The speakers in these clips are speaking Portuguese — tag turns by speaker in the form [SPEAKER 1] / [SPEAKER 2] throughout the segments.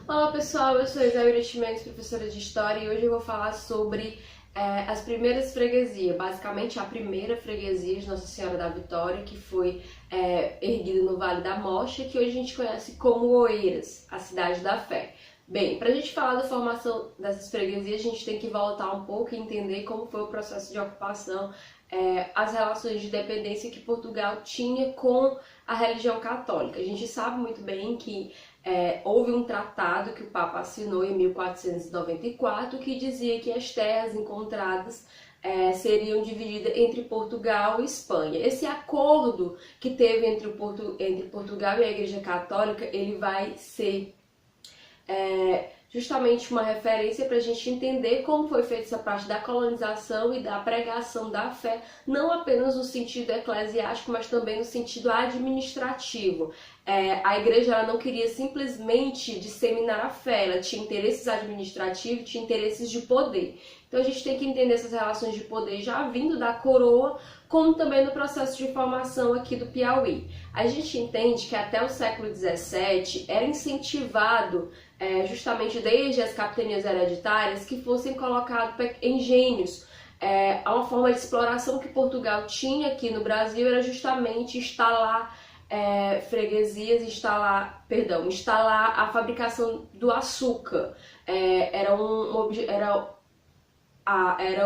[SPEAKER 1] Olá pessoal, eu sou Isaura Chimenez, professora de História, e hoje eu vou falar sobre as primeiras freguesias, basicamente a primeira freguesia de Nossa Senhora da Vitória, que foi erguida no Vale da Mocha, que hoje a gente conhece como Oeiras, a Cidade da Fé. Bem, para a gente falar da formação dessas freguesias, a gente tem que voltar um pouco e entender como foi o processo de ocupação, as relações de dependência que Portugal tinha com a religião católica. A gente sabe muito bem que houve um tratado que o Papa assinou em 1494 que dizia que as terras encontradas seriam divididas entre Portugal e Espanha. Esse acordo que teve entre Portugal e a Igreja Católica, ele vai ser justamente uma referência para a gente entender como foi feita essa parte da colonização e da pregação da fé, não apenas no sentido eclesiástico, mas também no sentido administrativo. A igreja ela não queria simplesmente disseminar a fé, ela tinha interesses administrativos, tinha interesses de poder. Então a gente tem que entender essas relações de poder já vindo da coroa, como também no processo de formação aqui do Piauí. A gente entende que até o século XVII era incentivado, justamente desde as capitanias hereditárias, que fossem colocados engenhos. Uma forma de exploração que Portugal tinha aqui no Brasil era justamente instalar freguesias, instalar a fabricação do açúcar. Era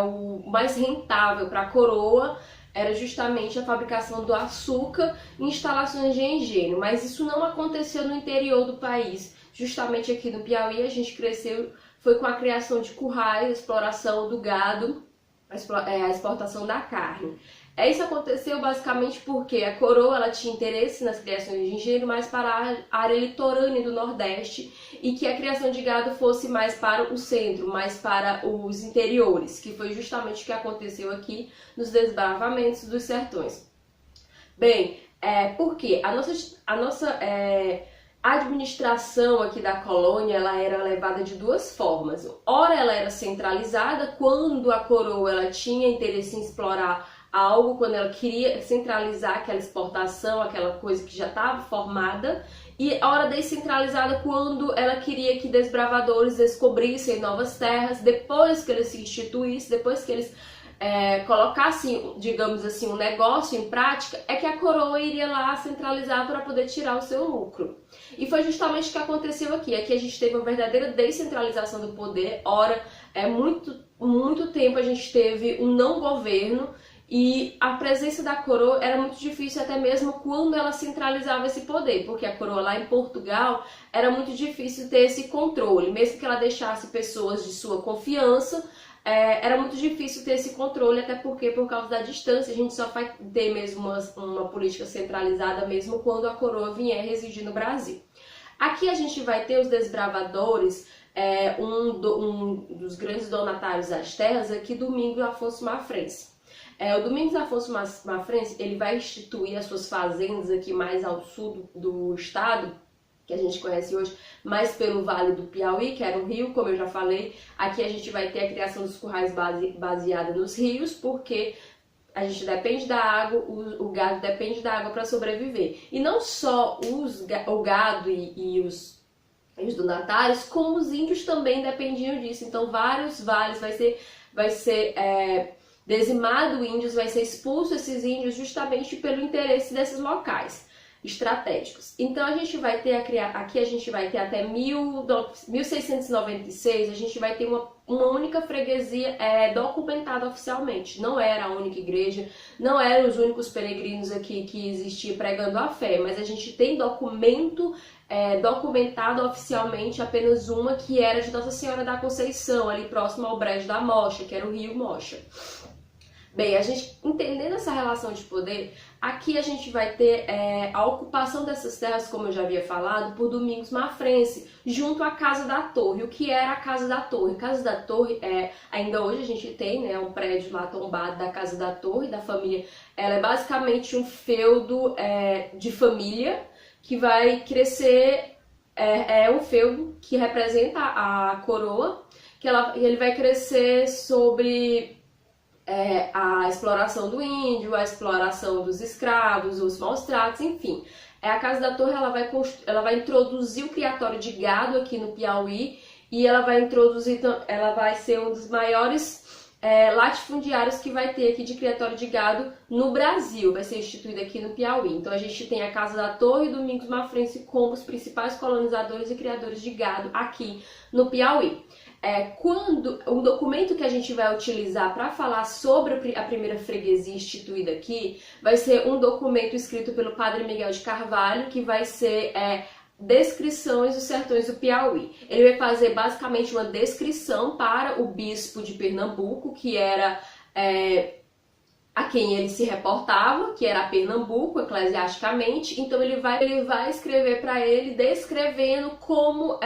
[SPEAKER 1] o mais rentável para a coroa, era justamente a fabricação do açúcar e instalações de engenho, mas isso não aconteceu no interior do país. Justamente aqui no Piauí a gente cresceu, foi com a criação de currais, a exploração do gado, a exportação da carne. Isso aconteceu basicamente porque a coroa ela tinha interesse nas criações de engenho mais para a área litorânea do Nordeste e que a criação de gado fosse mais para o centro, mais para os interiores, que foi justamente o que aconteceu aqui nos desbravamentos dos sertões. Bem, porque a nossa administração aqui da colônia ela era levada de duas formas. Ora ela era centralizada, quando a coroa ela tinha interesse em explorar algo, quando ela queria centralizar aquela exportação, aquela coisa que já estava formada, e a hora descentralizada quando ela queria que desbravadores descobrissem novas terras, depois que eles se instituíssem, depois que eles colocassem, digamos assim, um negócio em prática, é que a coroa iria lá centralizar para poder tirar o seu lucro. E foi justamente o que aconteceu aqui. Aqui a gente teve uma verdadeira descentralização do poder. Ora, muito tempo a gente teve um não governo, e a presença da coroa era muito difícil até mesmo quando ela centralizava esse poder, porque a coroa lá em Portugal era muito difícil ter esse controle, mesmo que ela deixasse pessoas de sua confiança, era muito difícil ter esse controle, até porque por causa da distância a gente só vai ter mesmo uma política centralizada mesmo quando a coroa vier residir no Brasil. Aqui a gente vai ter os desbravadores, um dos grandes donatários das terras aqui, Domingos Afonso Mafrense. O Domingos Afonso Mafrense, ele vai instituir as suas fazendas aqui mais ao sul do estado, que a gente conhece hoje, mais pelo Vale do Piauí, que era um rio, como eu já falei. Aqui a gente vai ter a criação dos currais baseada nos rios, porque a gente depende da água, o gado depende da água para sobreviver. E não só o gado e os donatários, como os índios também dependiam disso. Então vários vales vai ser dizimado índios, vai ser expulso esses índios justamente pelo interesse desses locais estratégicos. Então a gente vai ter aqui a gente vai ter até 1696, a gente vai ter uma única freguesia documentada oficialmente. Não era a única igreja, não eram os únicos peregrinos aqui que existia pregando a fé, mas a gente tem documentado oficialmente apenas uma, que era de Nossa Senhora da Conceição, ali próximo ao Brejo da Mocha, que era o rio Mocha. Bem, a gente entendendo essa relação de poder, aqui a gente vai ter a ocupação dessas terras, como eu já havia falado, por Domingos Mafrense, junto à Casa da Torre. O que era a Casa da Torre? A Casa da Torre, ainda hoje a gente tem um prédio lá tombado da Casa da Torre, da família. Ela é basicamente um feudo de família que vai crescer, um feudo que representa a coroa, ele vai crescer sobre a exploração do índio, a exploração dos escravos, os maus tratos, enfim. A Casa da Torre ela vai introduzir o criatório de gado aqui no Piauí e ela vai ser um dos maiores latifundiários que vai ter aqui de criatório de gado no Brasil, vai ser instituído aqui no Piauí. Então a gente tem a Casa da Torre e Domingos Mafrense como os principais colonizadores e criadores de gado aqui no Piauí. Quando o documento que a gente vai utilizar para falar sobre a primeira freguesia instituída aqui vai ser um documento escrito pelo Padre Miguel de Carvalho, que vai ser Descrições dos Sertões do Piauí. Ele vai fazer basicamente uma descrição para o bispo de Pernambuco, que era a quem ele se reportava, que era Pernambuco, eclesiasticamente. Então ele vai escrever para ele descrevendo como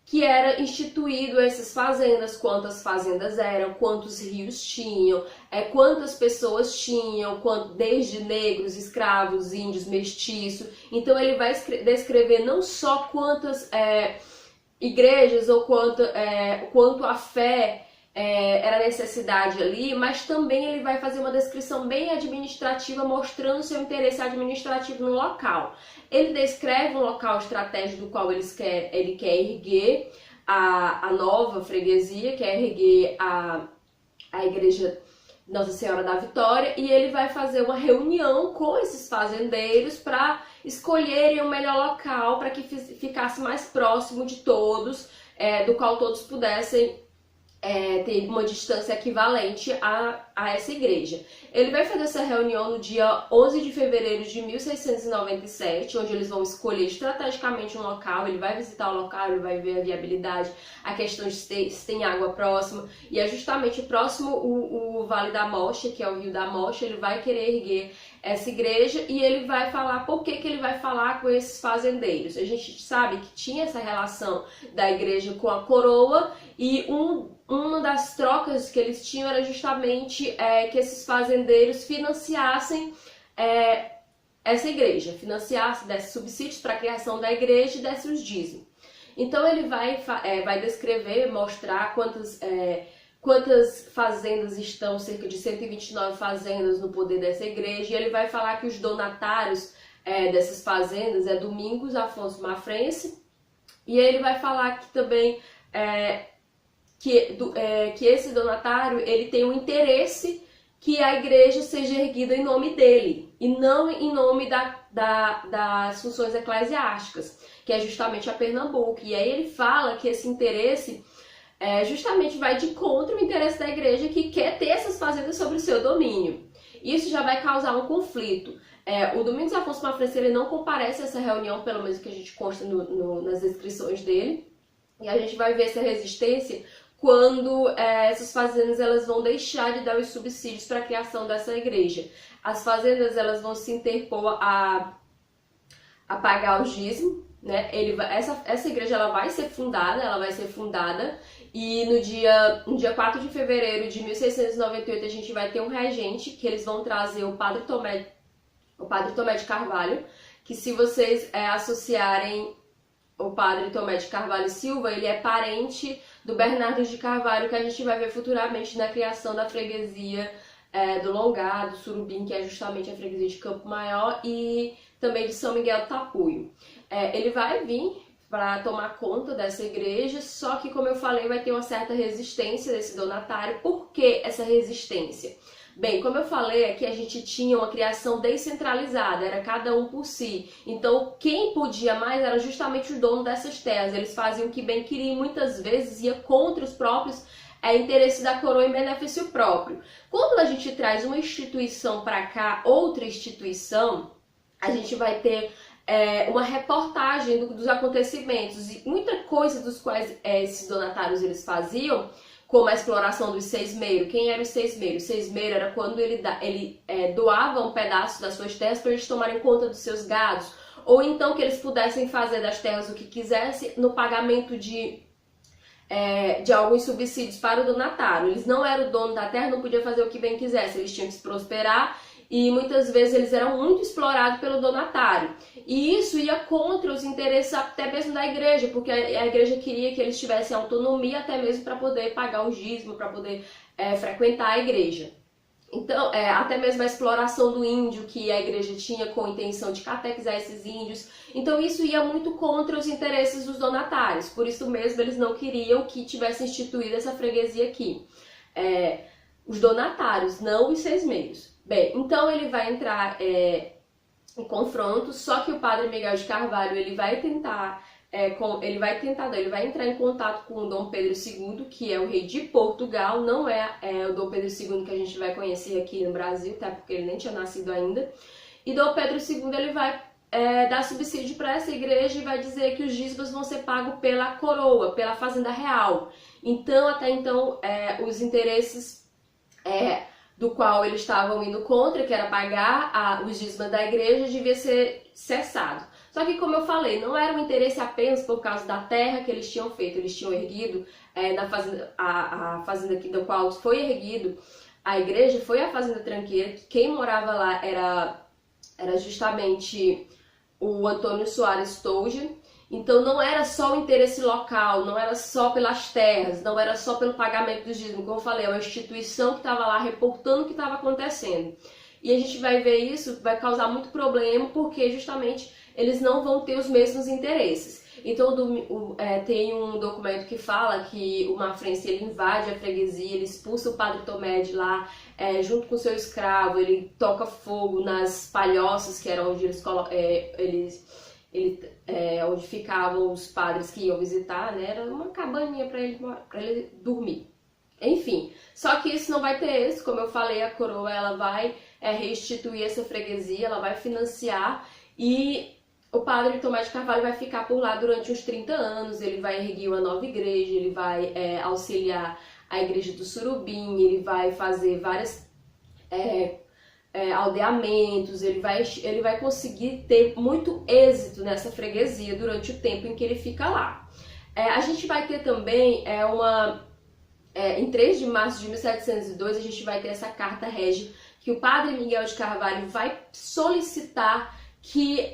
[SPEAKER 1] que era instituído essas fazendas, quantas fazendas eram, quantos rios tinham, quantas pessoas tinham, desde negros, escravos, índios, mestiços. Então ele vai descrever não só quantas igrejas ou quanto a fé era necessidade ali, mas também ele vai fazer uma descrição bem administrativa, mostrando seu interesse administrativo no local. Ele descreve um local estratégico do qual ele quer erguer a nova freguesia, quer erguer a igreja Nossa Senhora da Vitória, e ele vai fazer uma reunião com esses fazendeiros para escolherem o melhor local para que ficasse mais próximo de todos, do qual todos pudessem ter uma distância equivalente a essa igreja. Ele vai fazer essa reunião no dia 11 de fevereiro de 1697, onde eles vão escolher estrategicamente um local. Ele vai visitar o local, ele vai ver a viabilidade, a questão de se tem água próxima, e é justamente próximo o Vale da Mocha, que é o Rio da Mocha. Ele vai querer erguer essa igreja e ele vai falar por que ele vai falar com esses fazendeiros. A gente sabe que tinha essa relação da igreja com a coroa, e uma das trocas que eles tinham era justamente que esses fazendeiros financiassem essa igreja, dessem subsídios para a criação da igreja e dessem os dízimos. Então ele vai descrever, mostrar quantas fazendas estão, cerca de 129 fazendas no poder dessa igreja, e ele vai falar que os donatários dessas fazendas é Domingos Afonso Mafrense, e ele vai falar que também que esse donatário ele tem um interesse que a igreja seja erguida em nome dele e não em nome das funções eclesiásticas, que é justamente a Pernambuco. E aí ele fala que esse interesse justamente vai de contra o interesse da igreja, que quer ter essas fazendas sobre o seu domínio. Isso já vai causar um conflito. O Domingos Afonso Mafrense ele não comparece a essa reunião, pelo menos que a gente consta nas descrições dele, e a gente vai ver essa resistência quando essas fazendas elas vão deixar de dar os subsídios para a criação dessa igreja. As fazendas elas vão se interpor a pagar o dízimo, né? Essa igreja ela vai ser fundada, e no dia 4 de fevereiro de 1698 a gente vai ter um regente, que eles vão trazer o Padre Tomé de Carvalho, que se vocês associarem o Padre Tomé de Carvalho e Silva, ele é parente do Bernardo de Carvalho, que a gente vai ver futuramente na criação da freguesia do Longado, Surubim, que é justamente a freguesia de Campo Maior, e também de São Miguel do Tapuio. Ele vai vir para tomar conta dessa igreja, só que, como eu falei, vai ter uma certa resistência desse donatário. Por que essa resistência? Bem, como eu falei, aqui a gente tinha uma criação descentralizada, era cada um por si. Então, quem podia mais era justamente o dono dessas terras. Eles faziam o que bem queriam e muitas vezes ia contra os próprios interesses da coroa em benefício próprio. Quando a gente traz uma instituição para cá, outra instituição, a gente vai ter uma reportagem dos acontecimentos, e muita coisa dos quais esses donatários eles faziam, como a exploração dos seismeiros. Quem era o seismeiro? O seismeiro era quando ele doava um pedaço das suas terras para eles tomarem conta dos seus gados, ou então que eles pudessem fazer das terras o que quisessem no pagamento de alguns subsídios para o donatário. Eles não eram o dono da terra, não podiam fazer o que bem quisessem, eles tinham que se prosperar, e muitas vezes eles eram muito explorados pelo donatário. E isso ia contra os interesses até mesmo da igreja, porque a igreja queria que eles tivessem autonomia até mesmo para poder pagar o dízimo, para poder frequentar a igreja. Então, até mesmo a exploração do índio que a igreja tinha com a intenção de catequizar esses índios. Então, isso ia muito contra os interesses dos donatários. Por isso mesmo, eles não queriam que tivesse instituído essa freguesia aqui. Os donatários, não os sesmeiros. Bem, então ele vai entrar em confronto, só que o padre Miguel de Carvalho ele vai entrar em contato com o Dom Pedro II, que é o rei de Portugal, não é o Dom Pedro II que a gente vai conhecer aqui no Brasil, tá? Porque ele nem tinha nascido ainda. E Dom Pedro II ele vai dar subsídio para essa igreja e vai dizer que os dízimos vão ser pagos pela coroa, pela fazenda real. Então, até então, os interesses do qual eles estavam indo contra, que era pagar os dízimos da igreja, devia ser cessado. Só que, como eu falei, não era um interesse apenas por causa da terra que eles tinham feito. Eles tinham erguido a fazenda aqui do qual foi erguido a igreja, foi a Fazenda Tranqueira, que quem morava lá era justamente o Antônio Soares Touge. Então não era só o interesse local, não era só pelas terras, não era só pelo pagamento dos dízimos. Como eu falei, é uma instituição que estava lá reportando o que estava acontecendo. E a gente vai ver isso, vai causar muito problema, porque justamente eles não vão ter os mesmos interesses. Então tem um documento que fala que o Mafrense ele invade a freguesia, ele expulsa o padre Tomé de lá, junto com seu escravo, ele toca fogo nas palhoças, que era onde onde ficavam os padres que iam visitar, né? Era uma cabaninha para ele dormir. Enfim, só que isso não vai ter êxito, como eu falei, a coroa ela vai restituir essa freguesia, ela vai financiar e o padre Tomé de Carvalho vai ficar por lá durante uns 30 anos, ele vai erguer uma nova igreja, ele vai auxiliar a igreja do Surubim, ele vai fazer várias aldeamentos, ele vai conseguir ter muito êxito nessa freguesia durante o tempo em que ele fica lá. A gente vai ter também em 3 de março de 1702, a gente vai ter essa carta régia que o padre Miguel de Carvalho vai solicitar que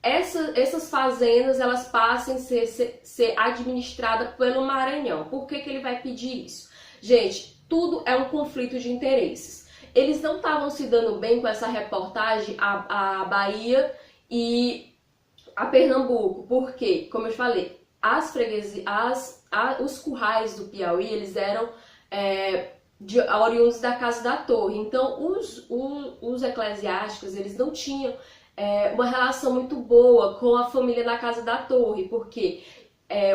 [SPEAKER 1] essas fazendas elas passem a ser administradas pelo Maranhão. Por que ele vai pedir isso? Gente, tudo é um conflito de interesses. Eles não estavam se dando bem com essa reportagem à Bahia e a Pernambuco, porque, como eu falei, as freguesias, os currais do Piauí, eles eram oriundos da Casa da Torre. Então, os eclesiásticos, eles não tinham uma relação muito boa com a família da Casa da Torre, porque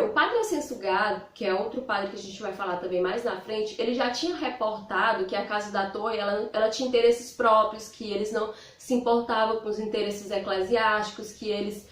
[SPEAKER 1] o padre Ascenso Gado, que é outro padre que a gente vai falar também mais na frente, ele já tinha reportado que a Casa da Torre ela tinha interesses próprios, que eles não se importavam com os interesses eclesiásticos, que eles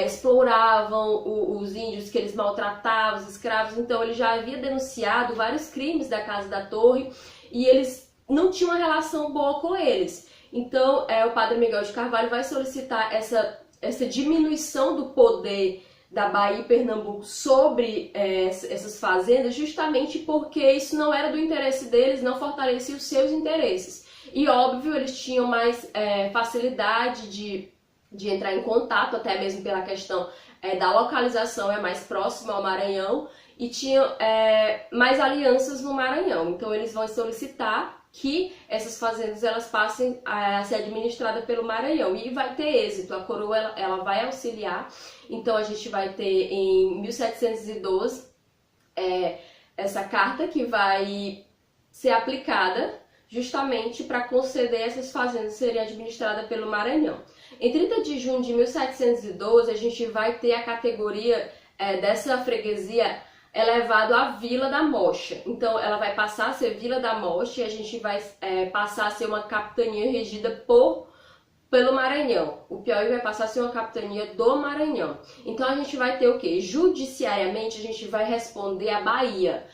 [SPEAKER 1] exploravam os índios, que eles maltratavam os escravos. Então ele já havia denunciado vários crimes da Casa da Torre e eles não tinham uma relação boa com eles. Então o padre Miguel de Carvalho vai solicitar essa diminuição do poder da Bahia e Pernambuco sobre essas fazendas, justamente porque isso não era do interesse deles, não fortalecia os seus interesses. E óbvio, eles tinham mais facilidade de entrar em contato, até mesmo pela questão da localização, mais próxima ao Maranhão, e tinham mais alianças no Maranhão. Então eles vão solicitar que essas fazendas elas passem a ser administradas pelo Maranhão, e vai ter êxito, a coroa ela vai auxiliar. Então a gente vai ter em 1712 essa carta que vai ser aplicada justamente para conceder essas fazendas serem administradas pelo Maranhão. Em 30 de junho de 1712 a gente vai ter a categoria dessa freguesia elevado à Vila da Mocha. Então ela vai passar a ser Vila da Mocha e a gente vai passar a ser uma capitania regida pelo Maranhão. O Piauí vai passar a ser uma capitania do Maranhão. Então a gente vai ter o quê? Judiciariamente a gente vai responder à Bahia.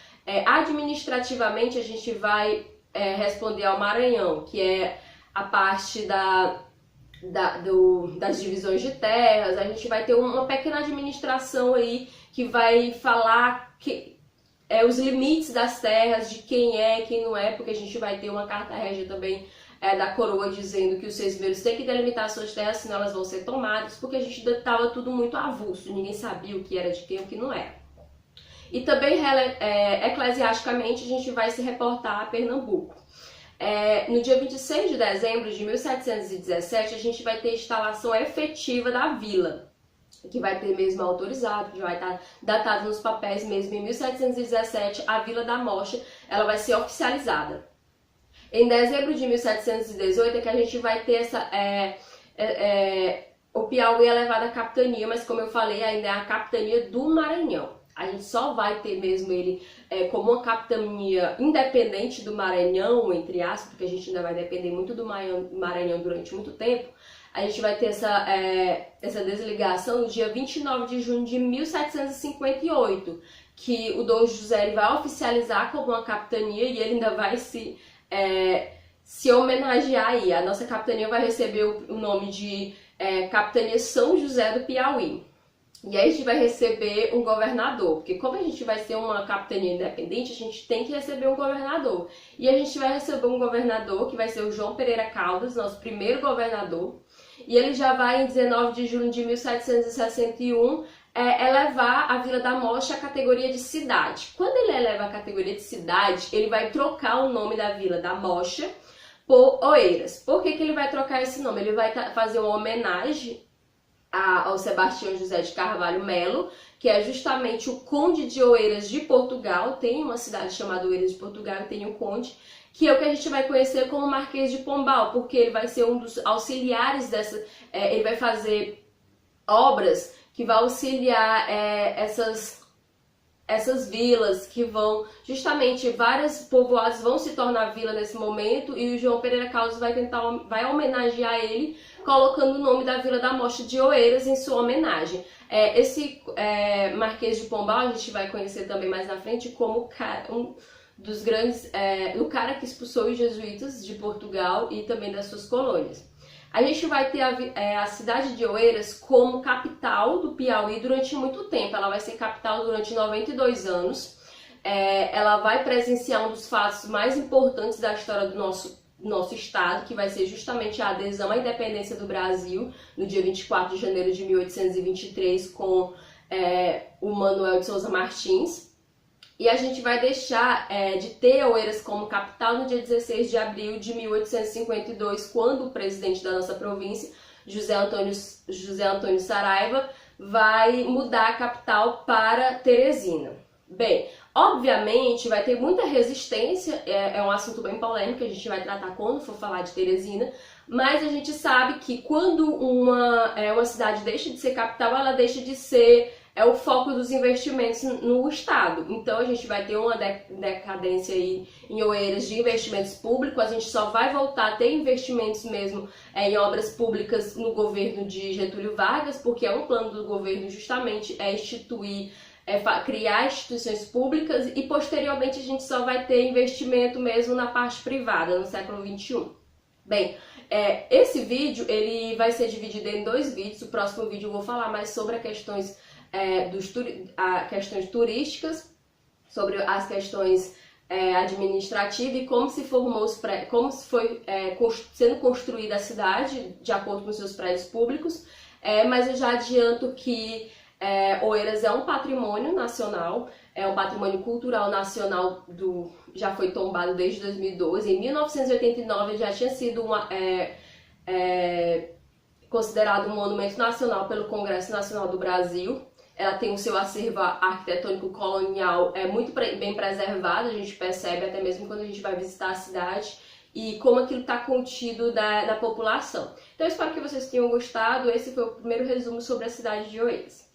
[SPEAKER 1] Administrativamente a gente vai responder ao Maranhão, que é a parte das divisões de terras. A gente vai ter uma pequena administração aí que vai falar os limites das terras, de quem é, quem não é, porque a gente vai ter uma carta régia também da coroa dizendo que os sesmeiros têm que delimitar suas terras, senão elas vão ser tomadas, porque a gente estava tudo muito avulso, ninguém sabia o que era de quem e o que não era. E também eclesiasticamente a gente vai se reportar a Pernambuco. No dia 26 de dezembro de 1717, a gente vai ter a instalação efetiva da vila, que vai ter mesmo autorizado, que vai estar datado nos papéis mesmo. Em 1717, a Vila da Mocha, ela vai ser oficializada. Em dezembro de 1718 é que a gente vai ter o Piauí é levado à capitania, mas como eu falei, ainda é a capitania do Maranhão. A gente só vai ter mesmo ele como uma capitania independente do Maranhão, entre aspas, porque a gente ainda vai depender muito do Maranhão durante muito tempo. A gente vai ter essa desligação no dia 29 de junho de 1758, que o Dom José ele vai oficializar como uma capitania e ele ainda vai se homenagear aí. A nossa capitania vai receber o nome de Capitania São José do Piauí. E aí a gente vai receber um governador, porque como a gente vai ser uma capitania independente, a gente tem que receber um governador. E a gente vai receber um governador que vai ser o João Pereira Caldas, nosso primeiro governador. E ele já vai, em 19 de julho de 1761, elevar a Vila da Mocha à categoria de cidade. Quando ele eleva a categoria de cidade, ele vai trocar o nome da Vila da Mocha por Oeiras. Por que ele vai trocar esse nome? Ele vai fazer uma homenagem ao Sebastião José de Carvalho Melo, que é justamente o Conde de Oeiras de Portugal. Tem uma cidade chamada Oeiras de Portugal e tem o Conde, que é o que a gente vai conhecer como Marquês de Pombal, porque ele vai ser um dos auxiliares ele vai fazer obras que vai auxiliar essas vilas, que vão, justamente, vários povoados vão se tornar vila nesse momento, e o João Pereira Caldas vai homenagear ele, colocando o nome da Vila da Mocha de Oeiras em sua homenagem. Esse Marquês de Pombal a gente vai conhecer também mais na frente como um dos grandes, o cara que expulsou os jesuítas de Portugal e também das suas colônias. A gente vai ter a cidade de Oeiras como capital do Piauí durante muito tempo. Ela vai ser capital durante 92 anos. Ela vai presenciar um dos fatos mais importantes da história do nosso estado, que vai ser justamente a adesão à independência do Brasil, no dia 24 de janeiro de 1823, com o Manuel de Souza Martins. E a gente vai deixar de ter Oeiras como capital no dia 16 de abril de 1852, quando o presidente da nossa província, José Antônio Saraiva, vai mudar a capital para Teresina. Bem, obviamente vai ter muita resistência, é um assunto bem polêmico, a gente vai tratar quando for falar de Teresina, mas a gente sabe que quando uma cidade deixa de ser capital, ela deixa de ser o foco dos investimentos no estado. Então a gente vai ter uma decadência aí em Oeiras de investimentos públicos. A gente só vai voltar a ter investimentos mesmo em obras públicas no governo de Getúlio Vargas, porque é um plano do governo justamente criar instituições públicas, e posteriormente a gente só vai ter investimento mesmo na parte privada no século XXI. Bem, esse vídeo ele vai ser dividido em 2 vídeos. O próximo vídeo eu vou falar mais sobre as questões questões turísticas, sobre as questões administrativas e como se formou como se foi sendo construída a cidade de acordo com seus prédios públicos. Mas eu já adianto que Oeiras é um patrimônio nacional, é um patrimônio cultural nacional, já foi tombado desde 2012. Em 1989 já tinha sido considerado um monumento nacional pelo Congresso Nacional do Brasil. Ela tem o seu acervo arquitetônico colonial muito bem preservado, a gente percebe até mesmo quando a gente vai visitar a cidade e como aquilo está contido da população. Então eu espero que vocês tenham gostado. Esse foi o primeiro resumo sobre a cidade de Oeiras.